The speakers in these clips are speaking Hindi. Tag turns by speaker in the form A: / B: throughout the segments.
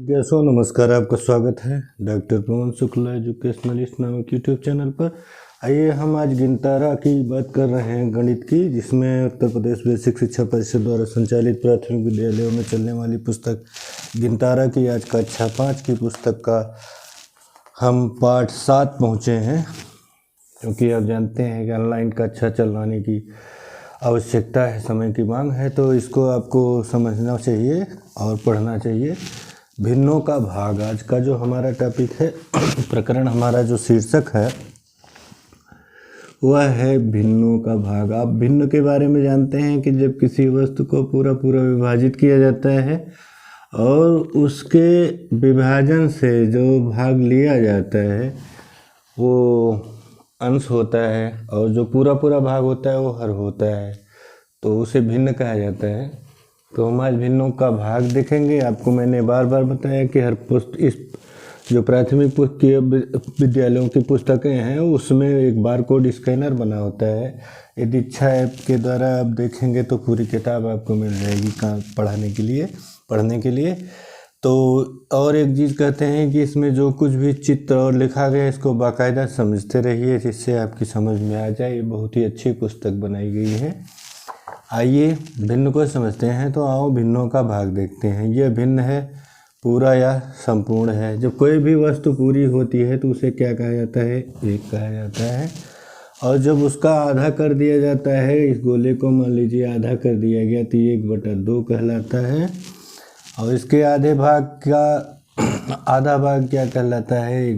A: जैसो नमस्कार, आपका स्वागत है डॉक्टर पवन शुक्ला एजुकेशनलिस्ट नामक यूट्यूब चैनल पर। आइए हम आज गिनतारा की बात कर रहे हैं, गणित की, जिसमें उत्तर प्रदेश बेसिक शिक्षा परिषद द्वारा संचालित प्राथमिक विद्यालयों में चलने वाली पुस्तक गिनतारा की आज कक्षा 5 की पुस्तक का हम पाठ 7 पहुँचे हैं। क्योंकि आप जानते हैं कि ऑनलाइन कक्षा चलाने की आवश्यकता है, समय की मांग है, तो इसको आपको समझना चाहिए और पढ़ना चाहिए। भिन्नों का भाग आज का जो हमारा टॉपिक है, प्रकरण हमारा जो शीर्षक है वह है भिन्नों का भाग। आप भिन्न के बारे में जानते हैं कि जब किसी वस्तु को पूरा विभाजित किया जाता है और उसके विभाजन से जो भाग लिया जाता है वो अंश होता है और जो पूरा भाग होता है वो हर होता है, तो उसे भिन्न कहा जाता है। तो हम आज भिन्नों का भाग देखेंगे। आपको मैंने बार बताया कि हर इस जो प्राथमिक विद्यालयों की पुस्तकें हैं उसमें एक बारकोड स्कैनर बना होता है। यदि इच्छा ऐप के द्वारा आप देखेंगे तो पूरी किताब आपको मिल जाएगी पढ़ने के लिए। तो और एक चीज़ कहते हैं कि इसमें जो कुछ भी चित्र और लिखा गया है इसको बाकायदा समझते रहिए, जिससे आपकी समझ में आ जाए। ये बहुत ही अच्छी पुस्तक बनाई गई है। आइए भिन्न को समझते हैं। तो आओ भिन्नों का भाग देखते हैं। यह भिन्न है, पूरा या संपूर्ण है। जब कोई भी वस्तु पूरी होती है तो उसे क्या कहा जाता है? एक कहा जाता है। और जब उसका आधा कर दिया जाता है, इस गोले को मान लीजिए आधा कर दिया गया तो ये 1/2 कहलाता है। और इसके आधे भाग का आधा भाग क्या कहलाता है?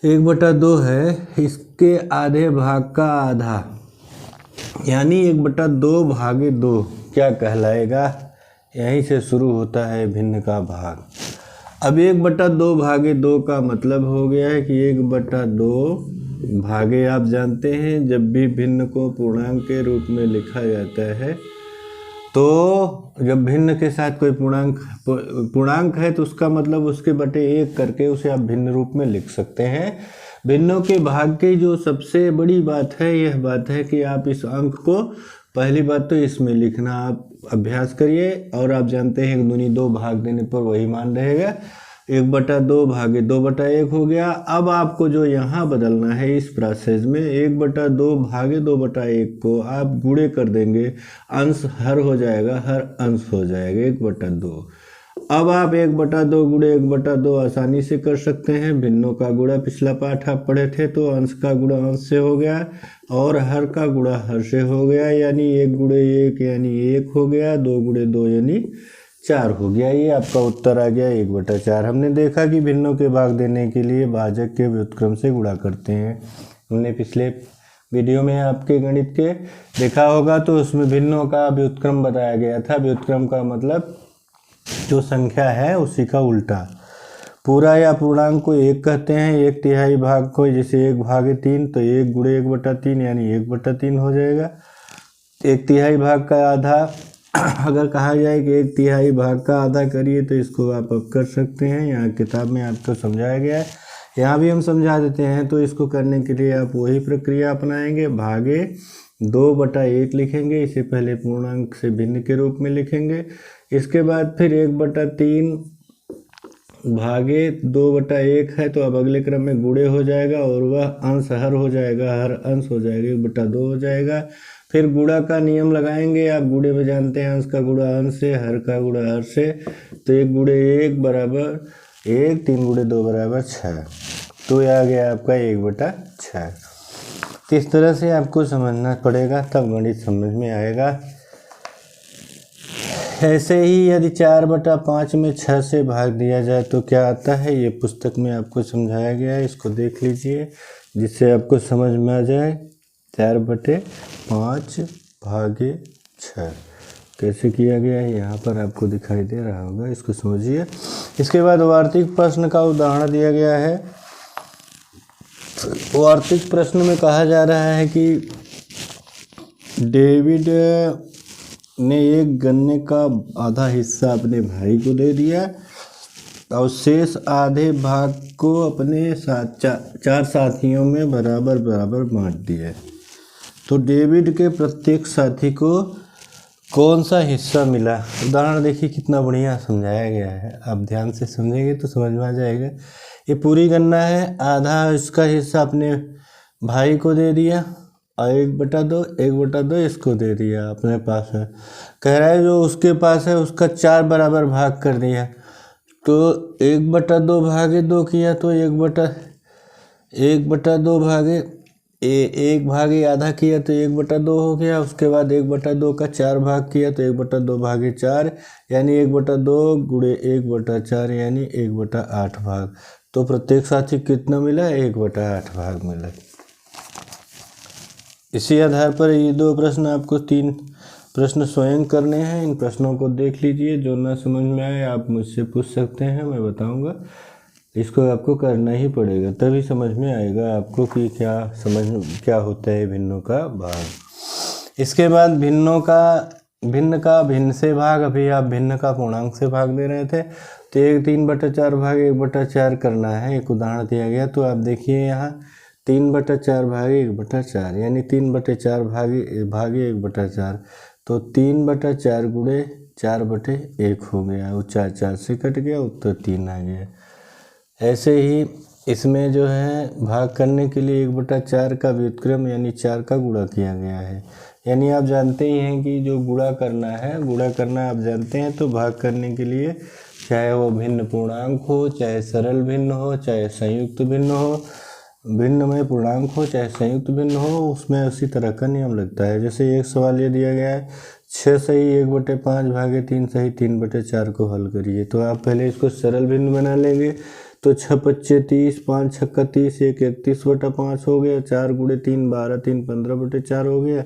A: 1/2 है। इसके आधे भाग का आधा यानी 1/2 भागे 2 क्या कहलाएगा? यहीं से शुरू होता है भिन्न का भाग। अब 1/2 भागे 2 का मतलब हो गया है कि 1/2 भागे, आप जानते हैं जब भी भिन्न को पूर्णांक के रूप में लिखा जाता है तो जब भिन्न के साथ कोई पूर्णांक है तो उसका मतलब उसके बटे 1 करके उसे आप भिन्न रूप में लिख सकते हैं। भिन्नों के भाग की जो सबसे बड़ी बात है यह बात है कि आप इस अंक को, पहली बात तो इसमें लिखना आप अभ्यास करिए। और आप जानते हैं कि दूनी 2 भाग देने पर वही मान रहेगा। 1/2 भागे 2/1 हो गया। अब आपको जो यहाँ बदलना है इस प्रोसेस में, 1/2 भागे 2/1 को आप गुणे कर देंगे, अंश हर हो जाएगा, हर अंश हो जाएगा 1/2। अब आप 1/2 गुणे 1/2 आसानी से कर सकते हैं। भिन्नों का गुणा पिछला पाठ आप पढ़े थे तो अंश का गुणा अंश से हो गया और हर का गुणा हर से हो गया, यानी 1 गुणे 1 यानी 1 हो गया, 2 गुणे 2 यानी 4 हो गया। ये आपका उत्तर आ गया 1/4। हमने देखा कि भिन्नों के भाग देने के लिए भाजक के व्युत्क्रम से गुणा करते हैं। हमने पिछले वीडियो में आपके गणित के देखा होगा, तो उसमें भिन्नों का व्युत्क्रम बताया गया था। व्युत्क्रम का मतलब जो संख्या है उसी का उल्टा। पूरा या पूर्णांक को 1 कहते हैं। 1/3 भाग को, जैसे 1 भागे 3 तो 1 गुणे 1/3 यानी 1/3 हो जाएगा। 1/3 भाग का आधा अगर कहा जाए कि 1/3 भाग का आधा करिए तो इसको आप अब कर सकते हैं। यहाँ किताब में आपको समझाया गया है, यहाँ भी हम समझा देते हैं। तो इसको करने के लिए आप वही प्रक्रिया अपनाएंगे। भागे 2/1 लिखेंगे, इसे पहले पूर्णांक से भिन्न के रूप में लिखेंगे। इसके बाद फिर 1/3 भागे 2/1 है तो अब अगले क्रम में गुणे हो जाएगा और वह अंश हर हो जाएगा, हर अंश हो जाएगा, 1/2 हो जाएगा। फिर गुणा का नियम लगाएंगे। आप गुणे में जानते हैं अंश का गुणा अंश से, हर का गुणा हर से। तो 1 गुणे 1 बराबर 1, 3 गुणे 2 बराबर 6। तो यह आ गया आपका 1/6। इस तरह से आपको समझना पड़ेगा, तब गणित समझ में आएगा। ऐसे ही यदि 4/5 में 6 से भाग दिया जाए तो क्या आता है, ये पुस्तक में आपको समझाया गया है। इसको देख लीजिए जिससे आपको समझ में आ जाए। 4/5 भागे 6 कैसे किया गया है, यहाँ पर आपको दिखाई दे रहा होगा, इसको समझिए। इसके बाद वार्तिक प्रश्न का उदाहरण दिया गया है। वार्तिक प्रश्न में कहा जा रहा है कि डेविड ने एक गन्ने का आधा हिस्सा अपने भाई को दे दिया और शेष आधे भाग को अपने 4 साथियों में बराबर बांट दिया। तो डेविड के प्रत्येक साथी को कौन सा हिस्सा मिला। उदाहरण देखिए कितना बढ़िया समझाया गया है, आप ध्यान से समझेंगे तो समझ में आ जाएगा। ये पूरी गणना है, आधा इसका हिस्सा अपने भाई को दे दिया और 1/2 इसको दे दिया, अपने पास है। कह रहा है जो उसके पास है उसका 4 बराबर भाग कर दिया, तो 1/2 भागे 2 किया तो 1/2 भागे 1 भागे आधा किया तो 1/2 हो गया। उसके बाद 1/2 का 4 भाग किया तो 1/2 भागे 4 यानी 1/2 गुणे 1/4 यानी 1/8 भाग। तो प्रत्येक साथी कितना मिला, 1/8 भाग मिला। इसी आधार पर ये 2 प्रश्न आपको 3 प्रश्न स्वयं करने हैं। इन प्रश्नों को देख लीजिए, जो ना समझ में आए आप मुझसे पूछ सकते हैं, मैं बताऊंगा। इसको आपको करना ही पड़ेगा, तभी समझ में आएगा आपको कि क्या होता है भिन्नों का भाग। इसके बाद भिन्न का भिन्न से भाग। अभी आप भिन्न का पूर्णांक से भाग दे रहे थे, तो 3/4 भाग 1/4 करना है। एक उदाहरण दिया गया, तो आप देखिए यहाँ 3/4 भागे 1/4 यानी 3/4 भागे 1/4, तो 3/4 गुणे 4/1 हो गया। वो 4 से कट गया, उत्तर 3 आ गया। ऐसे ही इसमें जो है भाग करने के लिए 1/4 का व्युत्क्रम यानी 4 का गुणा किया गया है। यानी आप जानते ही हैं कि जो गुणा करना आप जानते हैं, तो भाग करने के लिए चाहे वो भिन्न पूर्णांक हो, चाहे सरल भिन्न हो, चाहे संयुक्त भिन्न हो, भिन्न में पूर्णांक हो चाहे संयुक्त भिन्न हो, उसमें उसी तरह का नियम लगता है। जैसे एक सवाल ये दिया गया है, 6 सही 1/5 भागे 3 सही 3/4 को हल करिए। तो आप पहले इसको सरल भिन्न बना लेंगे, तो 6 5 30, 5 6 30, 1 31/5 हो गया। 4 गुणे 3 12, 3 15/4 हो गया।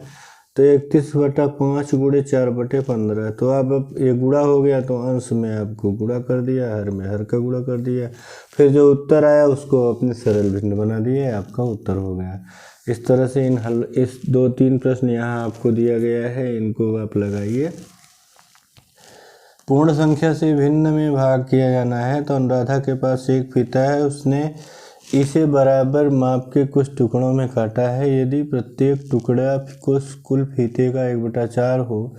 A: तो 31/5 गुणे 4/15। तो अब ये गुणा हो गया, तो अंश में आपको गुणा कर दिया, हर में हर का गुणा कर दिया। फिर जो उत्तर आया उसको अपने सरल भिन्न बना दिए, आपका उत्तर हो गया। इस तरह से इस 2-3 प्रश्न यहाँ आपको दिया गया है, इनको आप लगाइए। पूर्ण संख्या से भिन्न में भाग किया जाना है, तो अनुराधा के पास एक फीता है, उसने इसे बराबर माप के कुछ टुकड़ों में काटा है। यदि प्रत्येक टुकड़ा कुल फीते का 1/4 हो,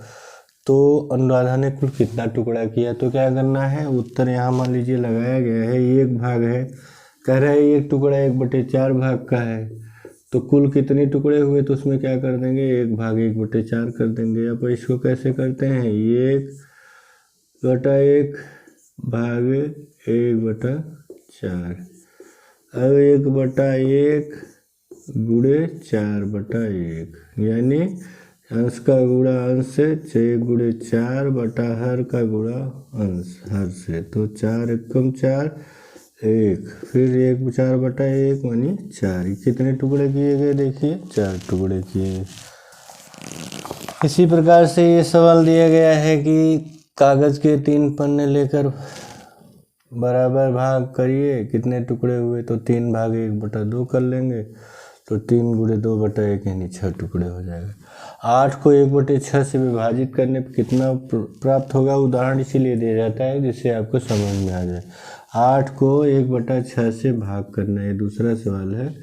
A: तो अनुराधा ने कुल कितना टुकड़ा किया। तो क्या करना है, उत्तर यहाँ मान लीजिए लगाया गया है, 1 भाग है, कह रहा है एक टुकड़ा 1/4 भाग का है, तो कुल कितने टुकड़े हुए, तो उसमें क्या कर देंगे, 1 भाग 1/4 कर देंगे। अब इसको कैसे करते हैं, 1/1 भाग 1/4, अब 1/1 गुणे 4/1 यानी अंश का गुणा अंश से 6 गुणे 4 बटा हर का गुणा अंश हर से, तो 4 एकम 4 1, फिर 1 4/1 यानी 4। कितने टुकड़े किए गए, देखिए 4 टुकड़े किए। इसी प्रकार से ये सवाल दिया गया है कि कागज़ के 3 पन्ने लेकर बराबर भाग करिए, कितने टुकड़े हुए, तो 3 भाग 1/2 कर लेंगे, तो 3 गुणे 2/1 यानी 6 टुकड़े हो जाएगा। 8 को 1/6 से विभाजित करने पर कितना प्राप्त होगा, उदाहरण इसीलिए दिया जाता है जिससे आपको समझ में आ जाए। 8 को 1/6 से भाग करना है, दूसरा सवाल है।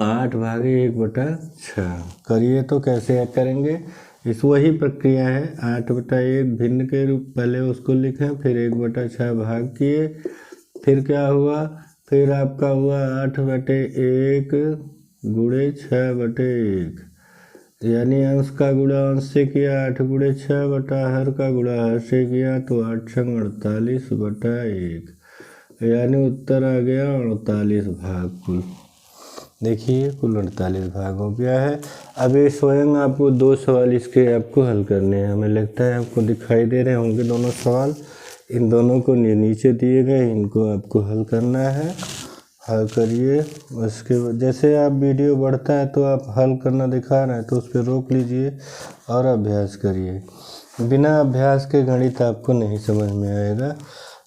A: 8 भागे 1/6 करिए, तो कैसे करेंगे, इस वही प्रक्रिया है। 8/1 भिन्न के रूप, पहले उसको लिखें, फिर 1/6 भाग किए, फिर क्या हुआ, फिर आपका हुआ 8/1 गुणे 6/1 यानी अंश का गुणा अंश से किया, 8 गुणे 6 बटा हर का गुणा हर से किया, तो 8 छंग 48/1 यानी उत्तर आ गया 48 भाग। कुल देखिए कुल 48 भाग हो गया है। अब ये स्वयं आपको 2 सवाल इसके आपको हल करने हैं। हमें लगता है आपको दिखाई दे रहे होंगे दोनों सवाल, इन दोनों को नीचे दिए गए, इनको आपको हल करना है। हल करिए, उसके जैसे आप वीडियो बढ़ता है तो आप हल करना दिखा रहे हैं तो उस पर रोक लीजिए और अभ्यास करिए। बिना अभ्यास के गणित आपको नहीं समझ में आएगा।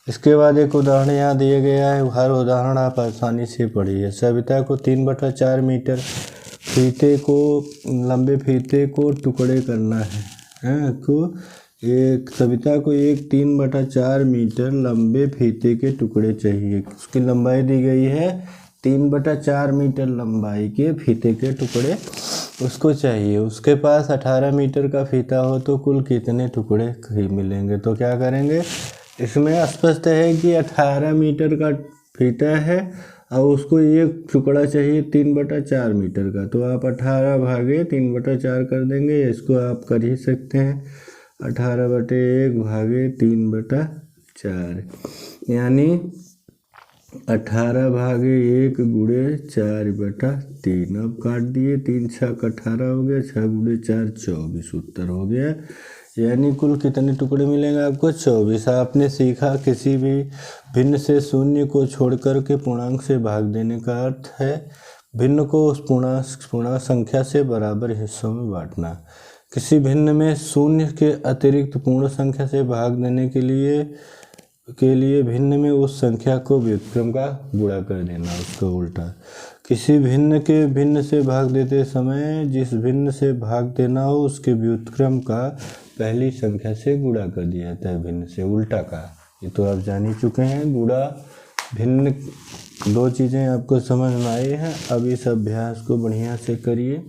A: इसके बाद एक उदाहरण यहाँ दिया गया है, हर उदाहरण आप आसानी से पढ़िए। सविता को 3/4 मीटर लंबे फीते को टुकड़े करना है, तो सविता को एक 3/4 मीटर लंबे फीते के टुकड़े चाहिए। उसकी लंबाई दी गई है 3/4 मीटर लंबाई के फीते के टुकड़े उसको चाहिए। उसके पास 18 मीटर का फीता हो तो कुल कितने टुकड़े मिलेंगे। तो क्या करेंगे, इसमें स्पष्ट है कि 18 मीटर का फीता है और उसको एक टुकड़ा चाहिए 3/4 मीटर का। तो आप 18 भागे 3/4 कर देंगे। इसको आप कर ही सकते हैं, 18/1 भागे 3/4 यानी 18 भागे 1 गुणे 4/3। अब काट दिए, 3 छक 18 हो गया, 6 गुणे 4 24 उत्तर हो गया। यानी कुल कितने टुकड़े मिलेंगे आपको, 24। आपने सीखा किसी भी भिन्न से शून्य को छोड़कर के पूर्णांक से भाग देने का अर्थ है भिन्न को उस पूर्णांक संख्या से बराबर हिस्सों में बांटना। किसी भिन्न में शून्य के अतिरिक्त पूर्ण संख्या से भाग देने के लिए भिन्न में उस संख्या को व्युत्क्रम का गुणा कर देना, उसका उल्टा। किसी भिन्न के भिन्न से भाग देते समय जिस भिन्न से भाग देना हो उसके व्युत्क्रम का पहली संख्या से गुणा कर दिया जाता है, भिन्न से उल्टा का। ये तो आप जान ही चुके हैं। गुणा भिन्न दो चीज़ें आपको समझ में आई हैं। अब इस अभ्यास को बढ़िया से करिए,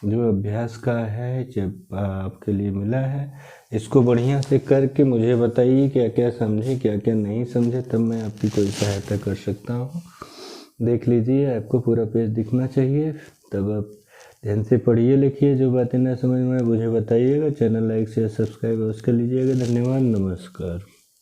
A: जो अभ्यास का है जब आपके लिए मिला है, इसको बढ़िया से करके मुझे बताइए क्या क्या समझे क्या क्या नहीं समझे, तब मैं आपकी कोई सहायता कर सकता हूँ। देख लीजिए, आपको पूरा पेज दिखना चाहिए, तब आप ध्यान से पढ़िए लिखिए। जो बातें ना समझ में आए मुझे बताइएगा। चैनल लाइक शेयर सब्सक्राइब अवश्य कर लीजिएगा। धन्यवाद, नमस्कार।